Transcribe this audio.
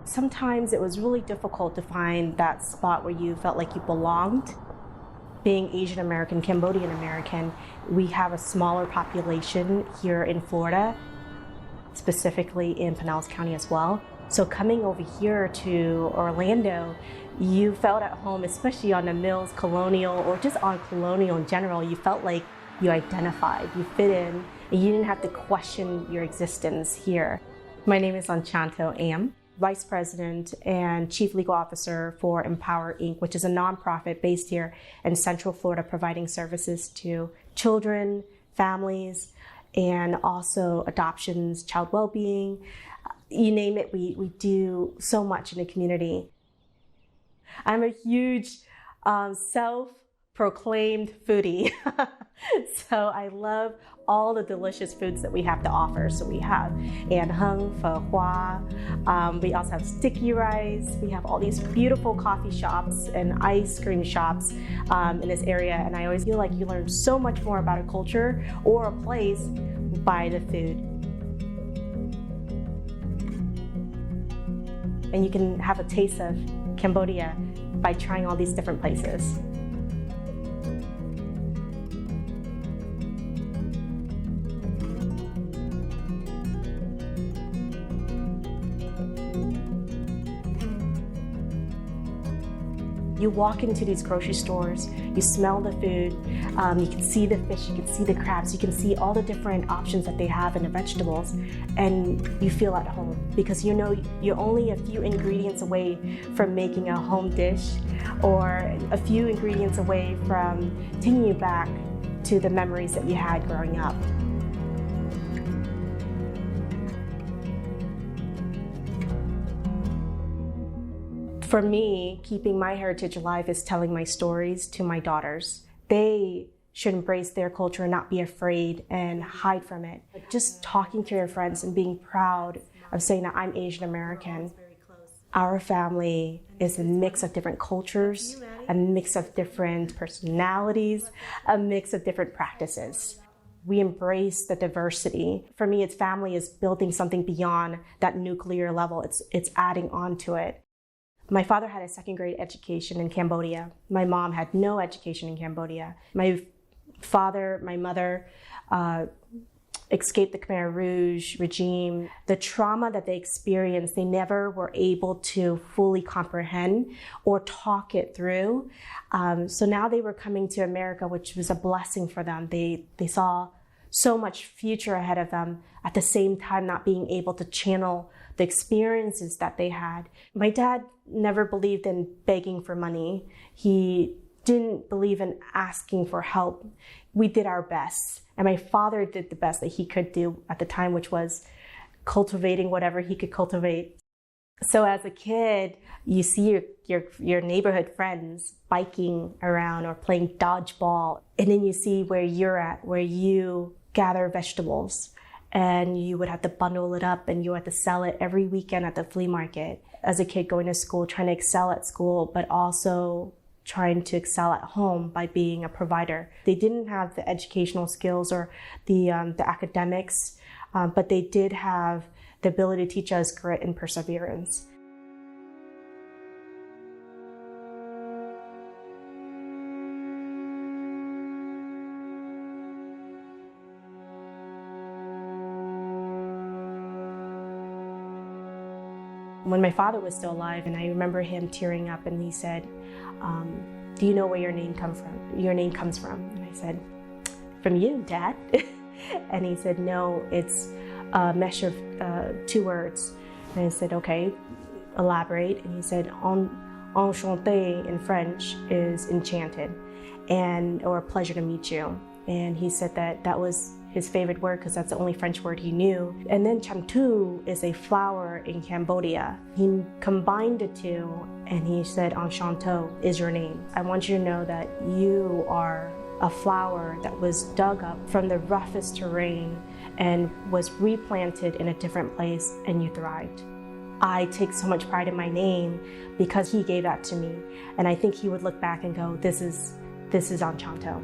Sometimes it was really difficult to find that spot where you felt like you belonged. Being Asian American, Cambodian American, we have a smaller population here in Florida, specifically in Pinellas County as well. So coming over here to Orlando, you felt at home, especially on the Mills Colonial or just on Colonial in general. You felt like you identified, you fit in, and you didn't have to question your existence here. My name is Onchantho Am, Vice President and Chief Legal Officer for Empower Inc., which is a nonprofit based here in Central Florida providing services to children, families, and also adoptions, child well-being. You name it, we do so much in the community. I'm a huge self-proclaimed foodie. So I love all the delicious foods that we have to offer. So we have An Hung, Pho Hua. We also have sticky rice. We have all these beautiful coffee shops and ice cream shops in this area. And I always feel like you learn so much more about a culture or a place by the food. And you can have a taste of Cambodia by trying all these different places. You walk into these grocery stores, you smell the food, you can see the fish, you can see the crabs, you can see all the different options that they have in the vegetables, and you feel at home because you know you're only a few ingredients away from making a home dish or a few ingredients away from taking you back to the memories that you had growing up. For me, keeping my heritage alive is telling my stories to my daughters. They should embrace their culture and not be afraid and hide from it. Just talking to your friends and being proud of saying that I'm Asian American. Our family is a mix of different cultures, a mix of different personalities, a mix of different practices. We embrace the diversity. For me, it's family is building something beyond that nuclear level. It's adding on to it. My father had a second grade education in Cambodia. My mom had no education in Cambodia. My father, my mother escaped the Khmer Rouge regime. The trauma that they experienced, they never were able to fully comprehend or talk it through. So now they were coming to America, which was a blessing for them. They saw so much future ahead of them, at the same time not being able to channel the experiences that they had. My dad never believed in begging for money. He didn't believe in asking for help. We did our best. And my father did the best that he could do at the time, which was cultivating whatever he could cultivate. So as a kid, you see your neighborhood friends biking around or playing dodgeball. And then you see where you're at, where you gather vegetables. And you would have to bundle it up and you had to sell it every weekend at the flea market. As a kid going to school, trying to excel at school, but also trying to excel at home by being a provider. They didn't have the educational skills or the academics, but they did have the ability to teach us grit and perseverance. When my father was still alive, and I remember him tearing up, and he said, "Do you know where your name comes from? Your name comes from?" And I said, "From you, Dad." And he said, "No, it's a mesh of 2 words." And I said, "Okay, elaborate." And he said, "Enchanté in French is enchanted, or pleasure to meet you." And he said that was his favorite word because that's the only French word he knew. And then chantu is a flower in Cambodia. He combined the two and he said, Onchantho is your name. I want you to know that you are a flower that was dug up from the roughest terrain and was replanted in a different place, and you thrived. I take so much pride in my name because he gave that to me. And I think he would look back and go, this is Onchantho.